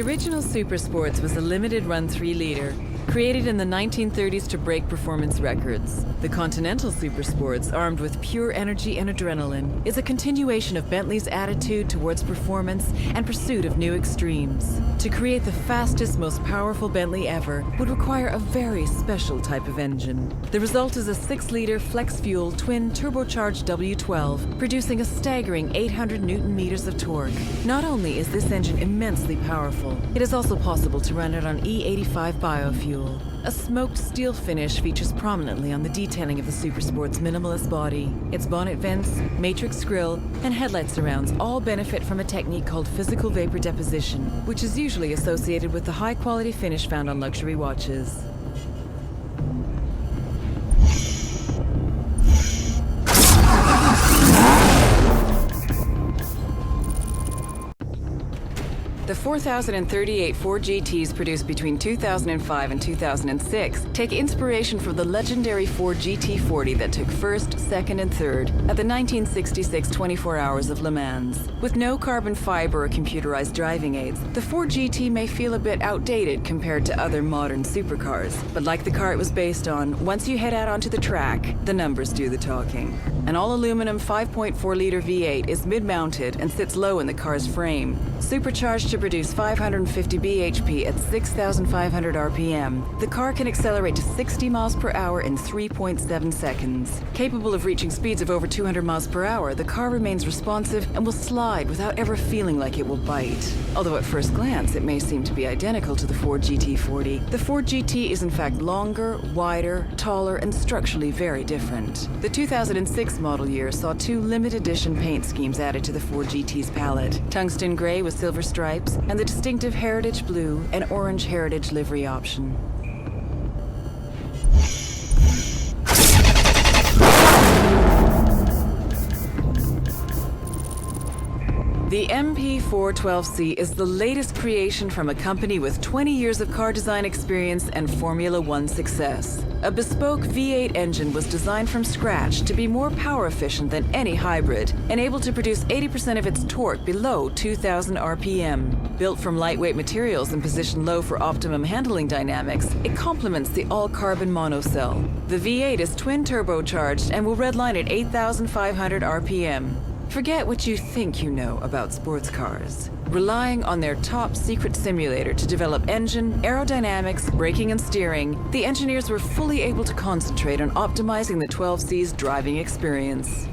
original Super Sports was a limited-run 3-liter, created in the 1930s to break performance records. The Continental Super Sports, armed with pure energy and adrenaline, is a continuation of Bentley's attitude towards performance and pursuit of new extremes. To create the fastest, most powerful Bentley ever would require a very special type of engine. The result is a 6-liter flex-fuel twin turbocharged W12, producing a staggering 800 Newton-meters of torque. Not only is this engine immensely powerful, it is also possible to run it on E85 biofuel. A smoked steel finish features prominently on the detailing of the Super Sport's minimalist body. Its bonnet vents, matrix grille, and headlight surrounds all benefit from a technique called physical vapor deposition, which is usually associated with the high-quality finish found on luxury watches. The 4,038 Ford GTs produced between 2005 and 2006 take inspiration from the legendary Ford GT40 that took first, second, and third at the 1966 24 Hours of Le Mans. With no carbon fiber or computerized driving aids, the Ford GT may feel a bit outdated compared to other modern supercars. But like the car it was based on, once you head out onto the track, the numbers do the talking. An all-aluminum 5.4-liter V8 is mid-mounted and sits low in the car's frame, supercharged to produce 550 bhp at 6,500 RPM. The car can accelerate to 60 miles per hour in 3.7 seconds. Capable of reaching speeds of over 200 miles per hour, the car remains responsive and will slide without ever feeling like it will bite. Although at first glance it may seem to be identical to the Ford GT40, the Ford GT is in fact longer, wider, taller, and structurally very different. The 2006 model year saw 2 limited edition paint schemes added to the Ford GT's palette: tungsten gray with silver stripes, and the distinctive Heritage Blue and Orange Heritage livery option. The MP412C is the latest creation from a company with 20 years of car design experience and Formula One success. A bespoke V8 engine was designed from scratch to be more power efficient than any hybrid and able to produce 80% of its torque below 2,000 RPM. Built from lightweight materials and positioned low for optimum handling dynamics, it complements the all-carbon monocell. The V8 is twin turbocharged and will redline at 8,500 RPM. Forget what you think you know about sports cars. Relying on their top secret simulator to develop engine, aerodynamics, braking, and steering, the engineers were fully able to concentrate on optimizing the 12C's driving experience.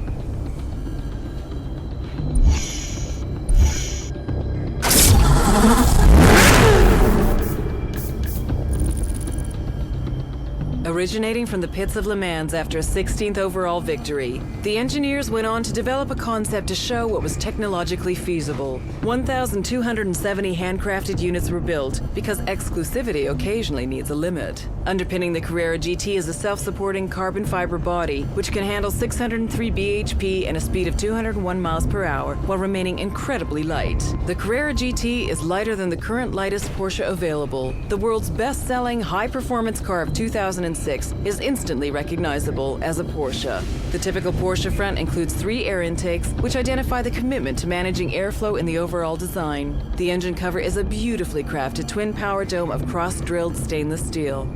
Originating from the pits of Le Mans after a 16th overall victory, the engineers went on to develop a concept to show what was technologically feasible. 1,270 handcrafted units were built because exclusivity occasionally needs a limit. Underpinning the Carrera GT is a self-supporting carbon fiber body, which can handle 603 bhp and a speed of 201 miles per hour while remaining incredibly light. The Carrera GT is lighter than the current lightest Porsche available. The world's best-selling high-performance car of 2006 is instantly recognizable as a Porsche. The typical Porsche front includes 3 air intakes, which identify the commitment to managing airflow in the overall design. The engine cover is a beautifully crafted twin power dome of cross-drilled stainless steel.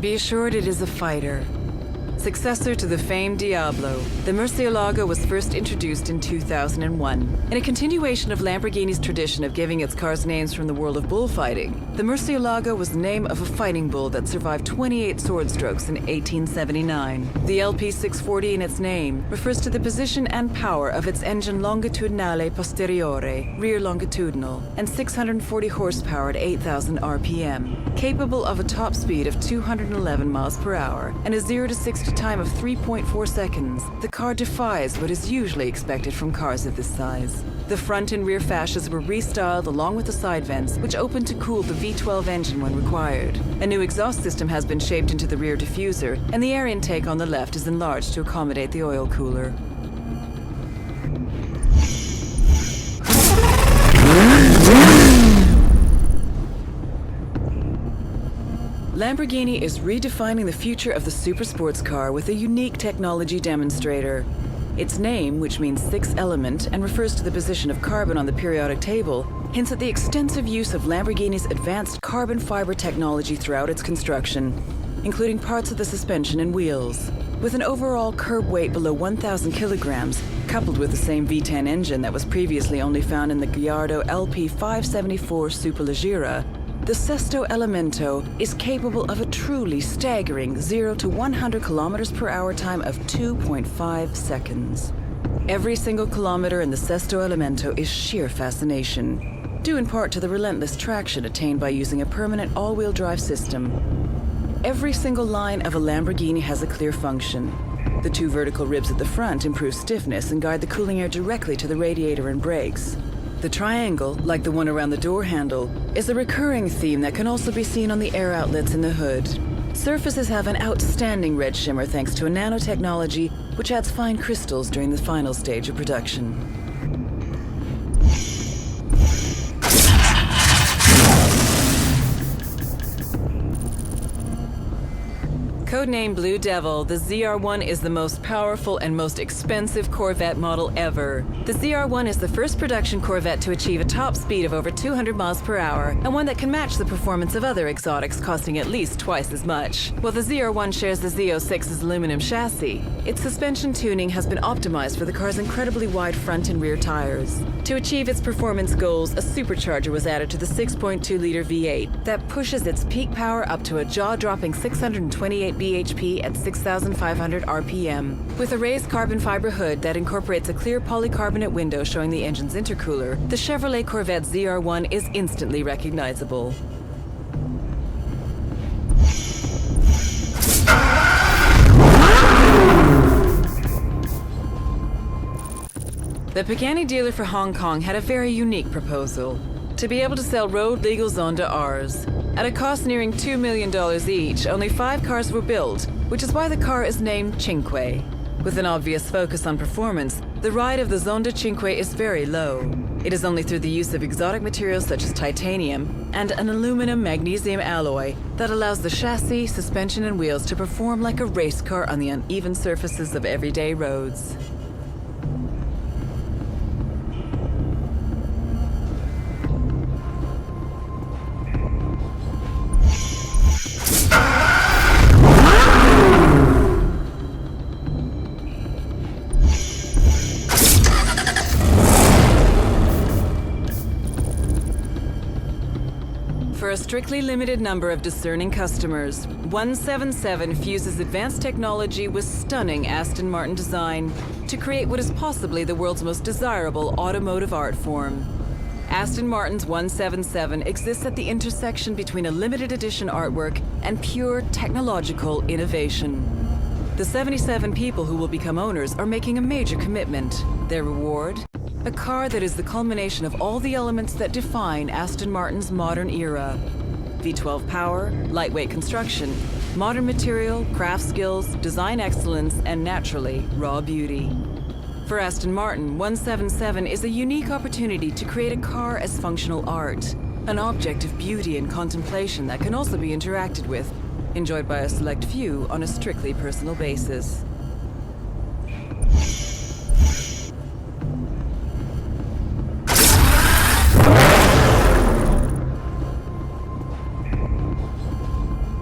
Be assured it is a fighter. Successor to the famed Diablo, the Murcielago was first introduced in 2001. In a continuation of Lamborghini's tradition of giving its cars names from the world of bullfighting, the Murcielago was the name of a fighting bull that survived 28 sword strokes in 1879. The LP640 in its name refers to the position and power of its engine longitudinale posteriore, rear longitudinal, and 640 horsepower at 8,000 RPM, capable of a top speed of 211 miles per hour and a 0 to 60 time of 3.4 seconds, the car defies what is usually expected from cars of this size. The front and rear fascias were restyled along with the side vents, which open to cool the V12 engine when required. A new exhaust system has been shaped into the rear diffuser, and the air intake on the left is enlarged to accommodate the oil cooler. Lamborghini is redefining the future of the supersports car with a unique technology demonstrator. Its name, which means sixth element and refers to the position of carbon on the periodic table, hints at the extensive use of Lamborghini's advanced carbon fiber technology throughout its construction, including parts of the suspension and wheels. With an overall curb weight below 1,000 kilograms, coupled with the same V10 engine that was previously only found in the Gallardo LP574 Superleggera, the Sesto Elemento is capable of a truly staggering 0 to 100 kilometers per hour time of 2.5 seconds. Every single kilometer in the Sesto Elemento is sheer fascination, due in part to the relentless traction attained by using a permanent all-wheel drive system. Every single line of a Lamborghini has a clear function. The two vertical ribs at the front improve stiffness and guide the cooling air directly to the radiator and brakes. The triangle, like the one around the door handle, is a recurring theme that can also be seen on the air outlets in the hood. Surfaces have an outstanding red shimmer thanks to a nanotechnology which adds fine crystals during the final stage of production. Codenamed Blue Devil, the ZR1 is the most powerful and most expensive Corvette model ever. The ZR1 is the first production Corvette to achieve a top speed of over 200 miles per hour, and one that can match the performance of other exotics costing at least twice as much. While the ZR1 shares the Z06's aluminum chassis, its suspension tuning has been optimized for the car's incredibly wide front and rear tires. To achieve its performance goals, a supercharger was added to the 6.2-liter V8 that pushes its peak power up to a jaw-dropping 628 bhp at 6,500 RPM. With a raised carbon fiber hood that incorporates a clear polycarbonate window showing the engine's intercooler, the Chevrolet Corvette ZR1 is instantly recognizable. The Pagani dealer for Hong Kong had a very unique proposal: to be able to sell road-legal Zonda Rs. At a cost nearing $2 million each, only 5 cars were built, which is why the car is named Cinque. With an obvious focus on performance, the ride of the Zonda Cinque is very low. It is only through the use of exotic materials such as titanium and an aluminum magnesium alloy that allows the chassis, suspension, and wheels to perform like a race car on the uneven surfaces of everyday roads. For a strictly limited number of discerning customers, 177 fuses advanced technology with stunning Aston Martin design to create what is possibly the world's most desirable automotive art form. Aston Martin's 177 exists at the intersection between a limited edition artwork and pure technological innovation. The 77 people who will become owners are making a major commitment. Their reward? A car that is the culmination of all the elements that define Aston Martin's modern era. V12 power, lightweight construction, modern material, craft skills, design excellence, and naturally, raw beauty. For Aston Martin, 177 is a unique opportunity to create a car as functional art, an object of beauty and contemplation that can also be interacted with, enjoyed by a select few on a strictly personal basis.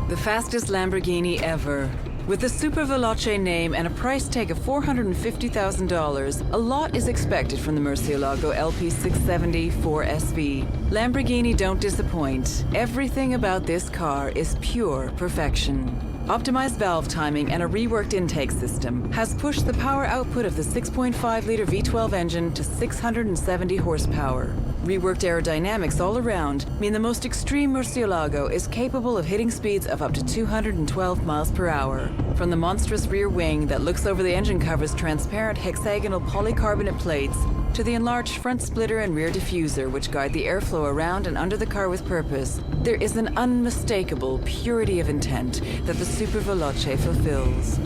The fastest Lamborghini ever. With the Super Veloce name and a price tag of $450,000, a lot is expected from the Murcielago LP670 4SV. Lamborghini don't disappoint. Everything about this car is pure perfection. Optimized valve timing and a reworked intake system has pushed the power output of the 6.5-liter V12 engine to 670 horsepower. Reworked aerodynamics all around mean the most extreme Murcielago is capable of hitting speeds of up to 212 miles per hour. From the monstrous rear wing that looks over the engine cover's transparent hexagonal polycarbonate plates to the enlarged front splitter and rear diffuser which guide the airflow around and under the car with purpose, there is an unmistakable purity of intent that the Super Veloce fulfills.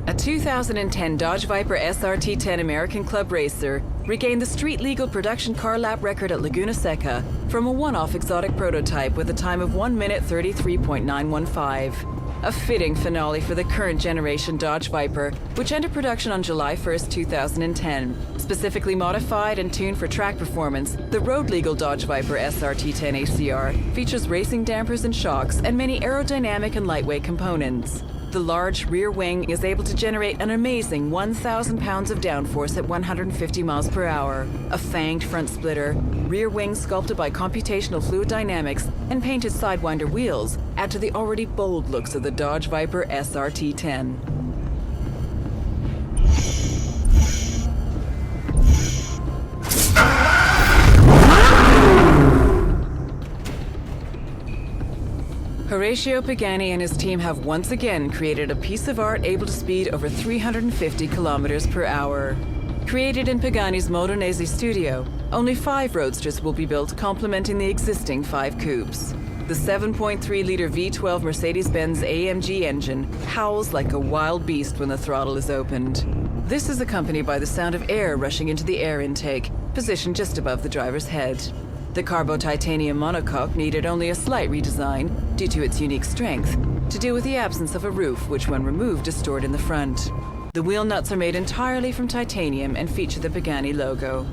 A 2010 Dodge Viper SRT10 American Club Racer regained the street-legal production car lap record at Laguna Seca from a one-off exotic prototype with a time of 1 minute 33.915. A fitting finale for the current generation Dodge Viper, which entered production on July 1st, 2010. Specifically modified and tuned for track performance, the road-legal Dodge Viper SRT10 ACR features racing dampers and shocks and many aerodynamic and lightweight components. The large rear wing is able to generate an amazing 1,000 pounds of downforce at 150 miles per hour. A fanged front splitter, rear wing sculpted by computational fluid dynamics, and painted Sidewinder wheels add to the already bold looks of the Dodge Viper SRT10. Horacio Pagani and his team have once again created a piece of art able to speed over 350 kilometers per hour. Created in Pagani's Modenese studio, only 5 Roadsters will be built, complementing the existing 5 coupes. The 7.3-liter V12 Mercedes-Benz AMG engine howls like a wild beast when the throttle is opened. This is accompanied by the sound of air rushing into the air intake, positioned just above the driver's head. The Carbo titanium monocoque needed only a slight redesign, due to its unique strength, to deal with the absence of a roof, which when removed is stored in the front. The wheel nuts are made entirely from titanium and feature the Pagani logo.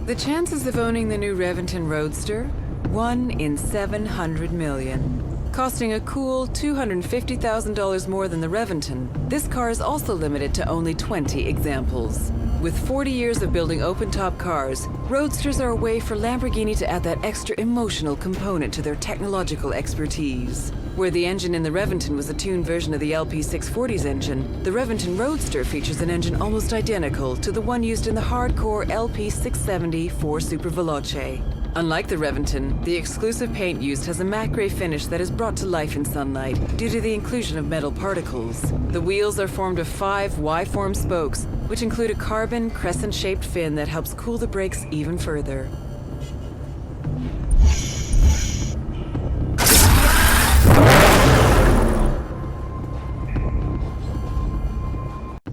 The chances of owning the new Reventon Roadster? 1 in 700 million. Costing a cool $250,000 more than the Reventon, this car is also limited to only 20 examples. With 40 years of building open-top cars, Roadsters are a way for Lamborghini to add that extra emotional component to their technological expertise. Where the engine in the Reventon was a tuned version of the LP640's engine, the Reventon Roadster features an engine almost identical to the one used in the hardcore LP670 4 Super Veloce. Unlike the Reventon, the exclusive paint used has a matte gray finish that is brought to life in sunlight due to the inclusion of metal particles. The wheels are formed of 5 Y-form spokes, which include a carbon crescent-shaped fin that helps cool the brakes even further.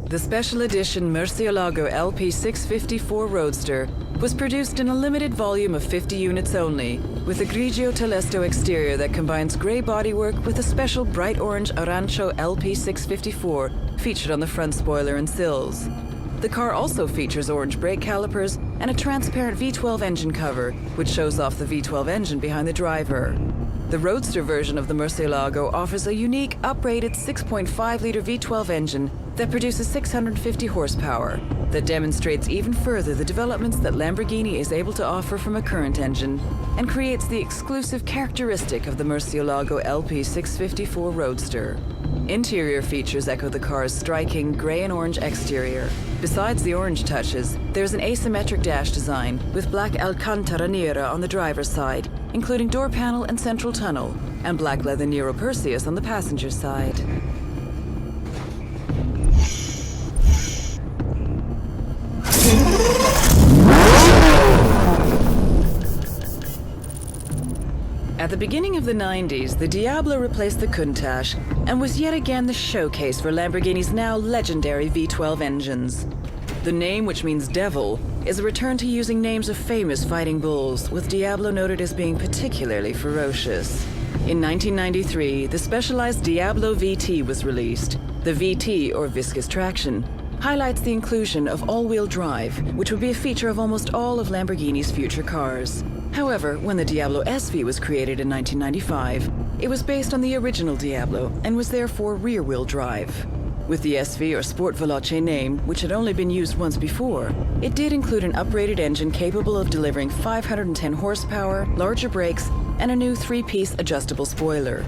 The special edition Murcielago LP654 Roadster was produced in a limited volume of 50 units only, with a Grigio Telesto exterior that combines gray bodywork with a special bright orange Arancio LP654 featured on the front spoiler and sills. The car also features orange brake calipers and a transparent V12 engine cover, which shows off the V12 engine behind the driver. The Roadster version of the Murcielago offers a unique, uprated 6.5-liter V12 engine that produces 650 horsepower, that demonstrates even further the developments that Lamborghini is able to offer from a current engine, and creates the exclusive characteristic of the Murcielago LP654 Roadster. Interior features echo the car's striking gray and orange exterior. Besides the orange touches, there's an asymmetric dash design with black Alcantara Nera on the driver's side, including door panel and central tunnel, and black leather Nero Perseus on the passenger side. At the beginning of the 90s, the Diablo replaced the Countach and was yet again the showcase for Lamborghini's now legendary V12 engines. The name, which means devil, is a return to using names of famous fighting bulls, with Diablo noted as being particularly ferocious. In 1993, the specialized Diablo VT was released. The VT, or viscous traction, highlights the inclusion of all-wheel drive, which would be a feature of almost all of Lamborghini's future cars. However, when the Diablo SV was created in 1995, it was based on the original Diablo and was therefore rear-wheel drive. With the SV or Sport Veloce name, which had only been used once before, it did include an upgraded engine capable of delivering 510 horsepower, larger brakes, and a new 3-piece adjustable spoiler.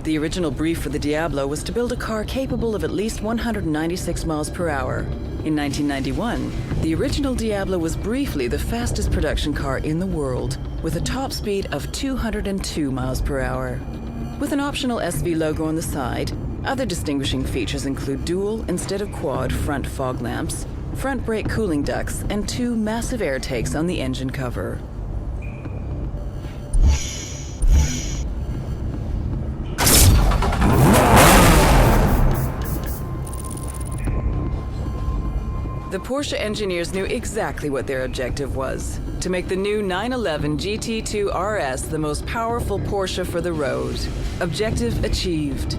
The original brief for the Diablo was to build a car capable of at least 196 miles per hour. In 1991, the original Diablo was briefly the fastest production car in the world, with a top speed of 202 miles per hour. With an optional SV logo on the side, other distinguishing features include dual instead of quad front fog lamps, front brake cooling ducts, and 2 massive air takes on the engine cover. The Porsche engineers knew exactly what their objective was: to make the new 911 GT2 RS the most powerful Porsche for the road. Objective achieved.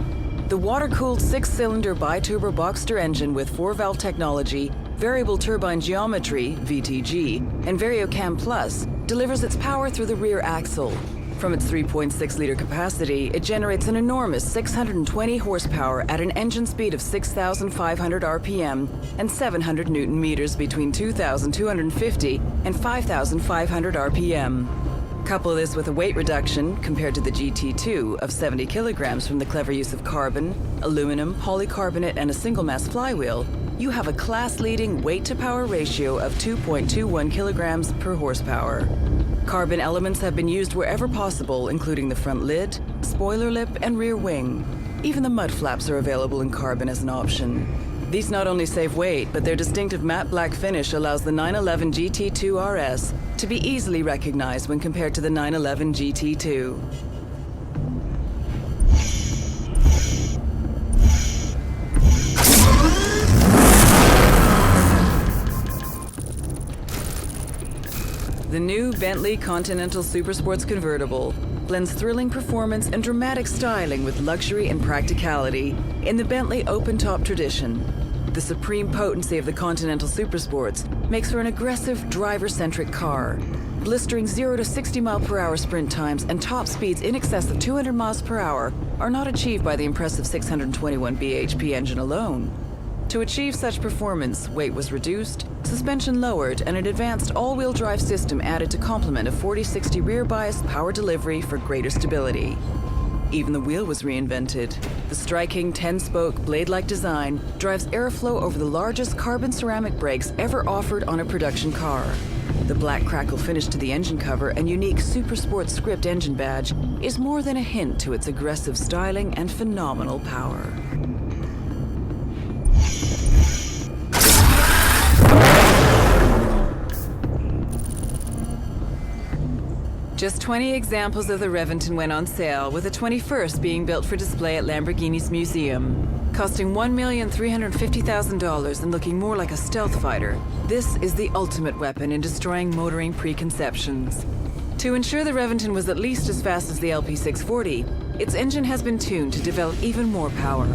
The water-cooled 6-cylinder bi-turbo Boxster engine with 4-valve technology, variable turbine geometry (VTG), and VarioCam Plus delivers its power through the rear axle. From its 3.6-liter capacity, it generates an enormous 620 horsepower at an engine speed of 6,500 RPM and 700 Newton-meters between 2,250 and 5,500 RPM. Couple this with a weight reduction, compared to the GT2, of 70 kilograms from the clever use of carbon, aluminum, polycarbonate, and a single-mass flywheel, you have a class-leading weight-to-power ratio of 2.21 kilograms per horsepower. Carbon elements have been used wherever possible, including the front lid, spoiler lip, and rear wing. Even the mud flaps are available in carbon as an option. These not only save weight, but their distinctive matte black finish allows the 911 GT2 RS to be easily recognized when compared to the 911 GT2. The new Bentley Continental Supersports convertible blends thrilling performance and dramatic styling with luxury and practicality in the Bentley open-top tradition. The supreme potency of the Continental Supersports makes for an aggressive, driver-centric car. Blistering 0 to 60 mile per hour sprint times and top speeds in excess of 200 miles per hour are not achieved by the impressive 621 bhp engine alone. To achieve such performance, weight was reduced, suspension lowered, and an advanced all-wheel drive system added to complement a 40/60 rear-bias power delivery for greater stability. Even the wheel was reinvented. The striking 10-spoke blade-like design drives airflow over the largest carbon ceramic brakes ever offered on a production car. The black crackle finish to the engine cover and unique Supersport script engine badge is more than a hint to its aggressive styling and phenomenal power. Just 20 examples of the Reventon went on sale, with the 21st being built for display at Lamborghini's museum. Costing $1,350,000 and looking more like a stealth fighter, this is the ultimate weapon in destroying motoring preconceptions. To ensure the Reventon was at least as fast as the LP640, its engine has been tuned to develop even more power.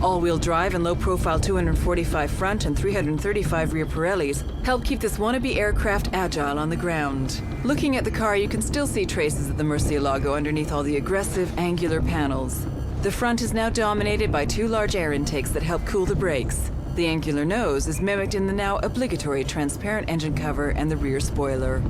All-wheel drive and low-profile 245 front and 335 rear Pirellis help keep this wannabe aircraft agile on the ground. Looking at the car, you can still see traces of the Murcielago underneath all the aggressive, angular panels. The front is now dominated by 2 large air intakes that help cool the brakes. The angular nose is mimicked in the now obligatory transparent engine cover and the rear spoiler.